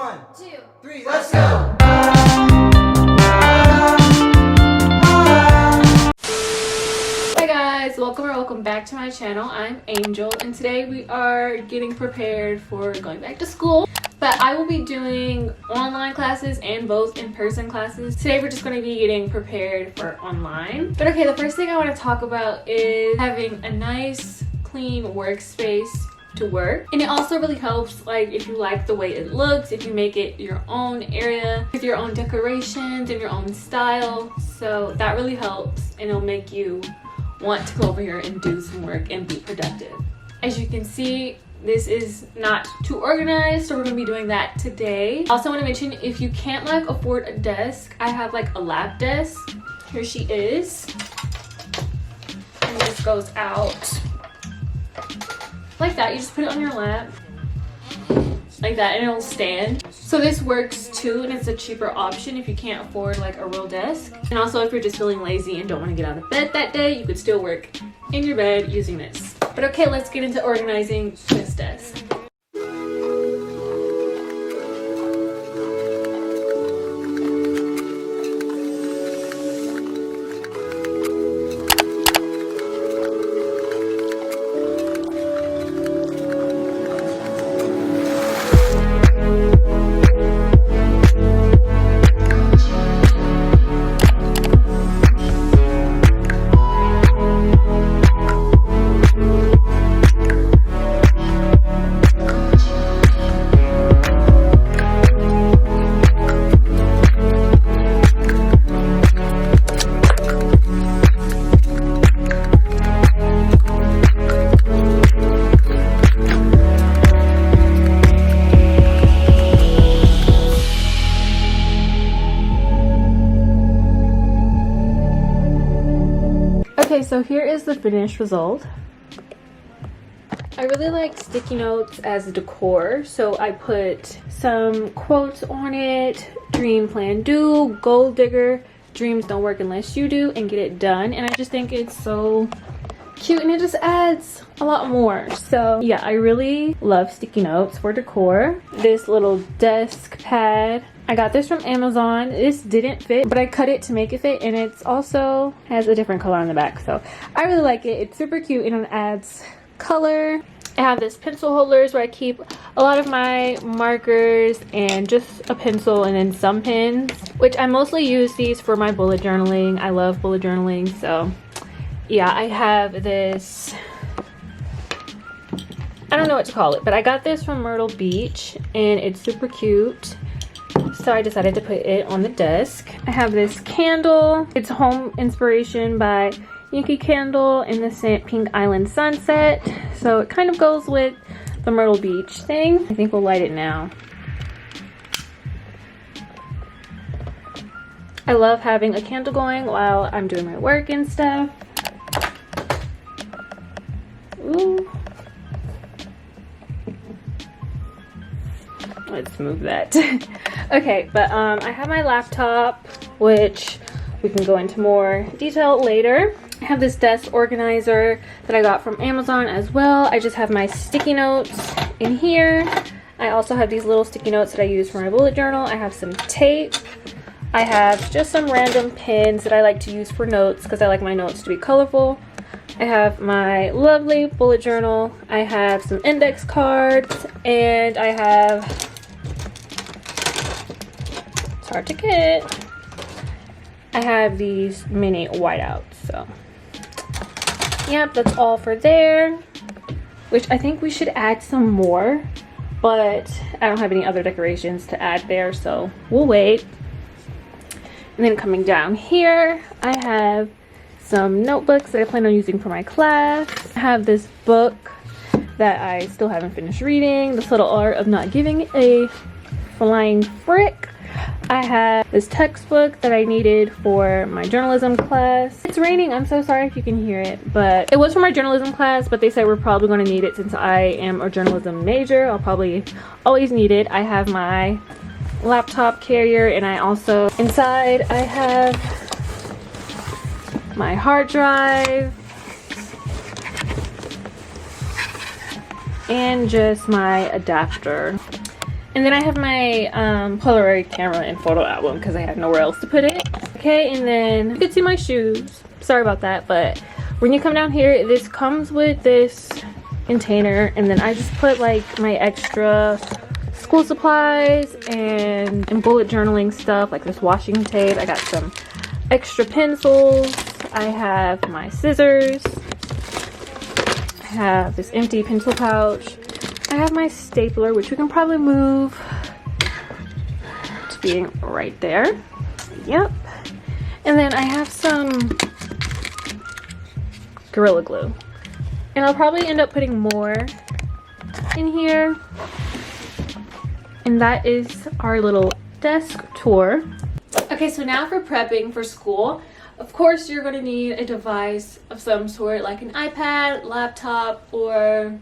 1, 2, 3, let's go! Hi guys, welcome back to my channel. I'm Angel and today we are getting prepared for going back to school. But I will be doing online classes and both in-person classes. Today we're just going to be getting prepared for online. But okay, the first thing I want to talk about is having a nice clean workspace to work. And it also really helps, like, if you like the way it looks, if you make it your own area with your own decorations and your own style. So that really helps and it'll make you want to go over here and do some work and be productive. As you can see, this is not too organized, so we're going to be doing that today. Also want to mention, if you can't like afford a desk, I have like a lap desk. Here she is. And this goes out like that. You just put it on your lap like that and it'll stand. So this works too, and it's a cheaper option if you can't afford like a real desk. And also if you're just feeling lazy and don't want to get out of bed that day, you could still work in your bed using this. But okay, let's get into organizing this desk. Okay, so here is the finished result. I really like sticky notes as decor, so I put some quotes on it. Dream, plan, do, gold digger, dreams don't work unless you do, and get it done. And I just think it's so cute and it just adds a lot more. So yeah, I really love sticky notes for decor. This little desk pad, I got this from Amazon. This didn't fit, but I cut it to make it fit, and it's also has a different color on the back. So I really like it. It's super cute and it adds color. I have this pencil holders where I keep a lot of my markers and just a pencil and then some pens, which I mostly use these for my bullet journaling. I love bullet journaling. So yeah, I have this, I don't know what to call it, but I got this from Myrtle Beach and it's super cute. So I decided to put it on the desk. I have this candle. It's Home Inspiration by Yankee Candle in the Pink Island Sunset. So it kind of goes with the Myrtle Beach thing. I think we'll light it now. I love having a candle going while I'm doing my work and stuff. Ooh. Let's move that. Okay, but I have my laptop, which we can go into more detail later. I have this desk organizer that I got from Amazon as well. I just have my sticky notes in here. I also have these little sticky notes that I use for my bullet journal. I have some tape. I have just some random pins that I like to use for notes because I like my notes to be colorful. I have my lovely bullet journal. I have some index cards, and I have, it's hard to get, I have these mini whiteouts. So yep, that's all for there, which I think we should add some more, but I don't have any other decorations to add there, so we'll wait. And then coming down here, I have some notebooks that I plan on using for my class. I have this book that I still haven't finished reading, The Subtle Art of Not Giving a Flying Frick. I have this textbook that I needed for my journalism class. It's raining, I'm so sorry if you can hear it, but it was for my journalism class, but they said we're probably going to need it since I am a journalism major. I'll probably always need it. I have my laptop carrier, and I also, inside I have my hard drive and just my adapter. And then I have my Polaroid camera and photo album because I had nowhere else to put it. Okay, and then you can see my shoes. Sorry about that, but when you come down here, this comes with this container, and then I just put like my extra school supplies and bullet journaling stuff, like this washing tape. I got some extra pencils. I have my scissors. I have this empty pencil pouch. I have my stapler, which we can probably move to being right there. Yep. And then I have some Gorilla Glue. And I'll probably end up putting more in here. And that is our little desk tour. Okay, so now for prepping for school. Of course, you're going to need a device of some sort, like an iPad, laptop, or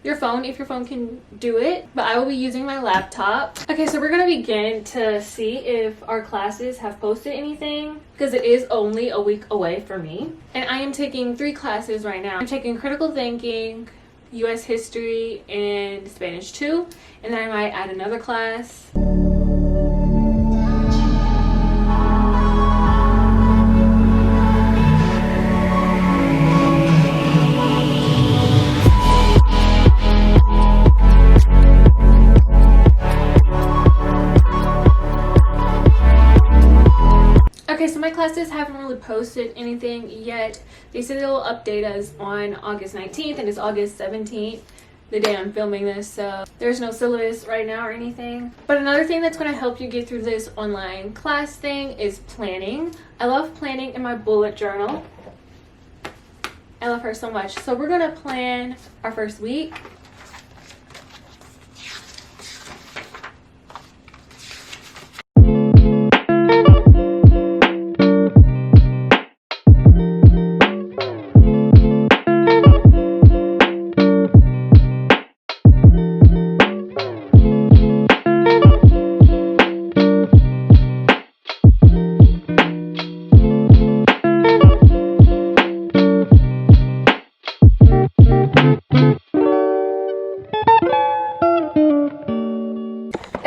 your phone if your phone can do it, but I will be using my laptop. Okay, so we're gonna begin to see if our classes have posted anything, because it is only a week away for me. And I am taking 3 classes right now. I'm taking critical thinking, US history, and Spanish 2, and then I might add another class. Okay, so my classes haven't really posted anything yet. They said they'll update us on August 19th, and it's August 17th, the day I'm filming this, so there's no syllabus right now or anything. But another thing that's going to help you get through this online class thing is planning. I love planning in my bullet journal. I love her so much. So we're going to plan our first week.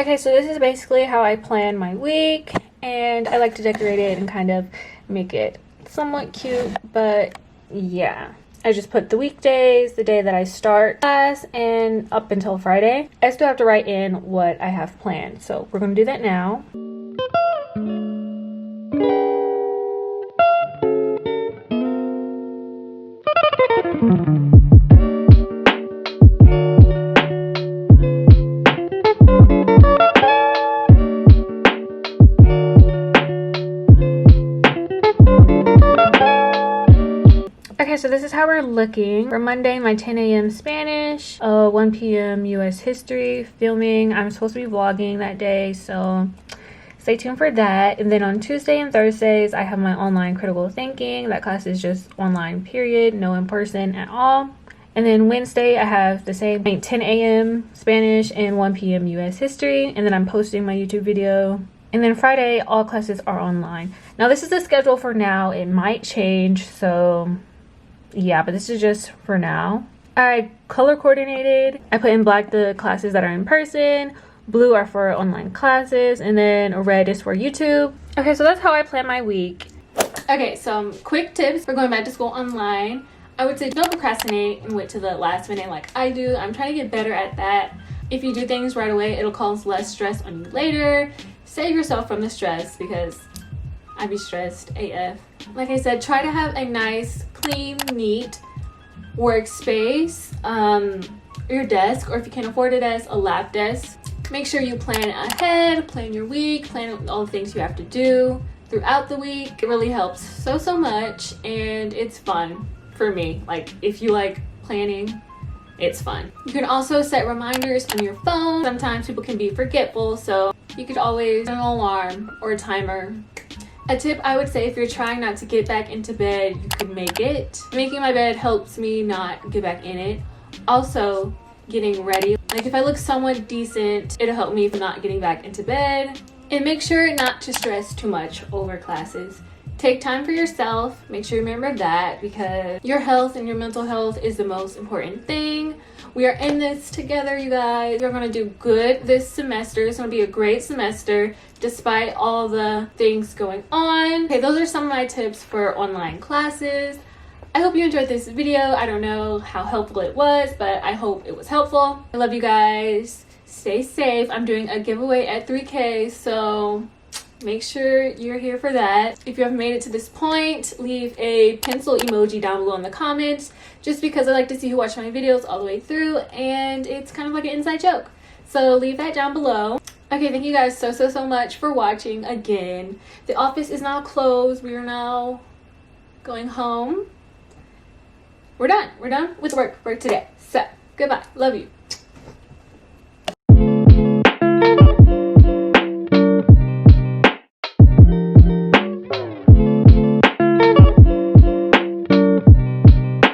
Okay, so this is basically how I plan my week, and I like to decorate it and kind of make it somewhat cute, but yeah. I just put the weekdays, the day that I start class, and up until Friday. I still have to write in what I have planned, so we're going to do that now. Okay, so this is how we're looking. For Monday, my 10 a.m. Spanish, 1 p.m. US history filming. I'm supposed to be vlogging that day, so stay tuned for that. And then on Tuesday and Thursdays, I have my online critical thinking. That class is just online, period, no in person at all. And then Wednesday, I have the same 10 a.m. Spanish and 1 p.m. US history. And then I'm posting my YouTube video. And then Friday, all classes are online. Now, this is the schedule for now. It might change, so yeah, but this is just for now. I color coordinated. I put in black the classes that are in person, blue are for online classes, and then red is for YouTube. Okay, so that's how I plan my week. Okay, some quick tips for going back to school online. I would say don't procrastinate and wait to the last minute like I do. I'm trying to get better at that. If you do things right away, it'll cause less stress on you later. Save yourself from the stress, because I be stressed AF. Like I said, try to have a nice, clean, neat workspace. Your desk, or if you can't afford a desk, a lap desk. Make sure you plan ahead, plan your week, plan all the things you have to do throughout the week. It really helps so much, and it's fun for me. Like, if you like planning, it's fun. You can also set reminders on your phone. Sometimes people can be forgetful, so you could always set an alarm or a timer. A tip I would say, if you're trying not to get back into bed, you could make it. Making my bed helps me not get back in it. Also, getting ready. Like, if I look somewhat decent, it'll help me from not getting back into bed. And make sure not to stress too much over classes. Take time for yourself. Make sure you remember that, because your health and your mental health is the most important thing. We are in this together, you guys. We're going to do good this semester. It's going to be a great semester despite all the things going on. Okay, those are some of my tips for online classes. I hope you enjoyed this video. I don't know how helpful it was, but I hope it was helpful. I love you guys. Stay safe. I'm doing a giveaway at 3K, so make sure you're here for that. If you have made it to this point, leave a pencil emoji down below in the comments, just because I like to see who watched my videos all the way through, and it's kind of like an inside joke. So leave that down below. Okay, thank you guys so much for watching again. The office is now closed. We are now going home. We're done with work for today. So goodbye. Love you.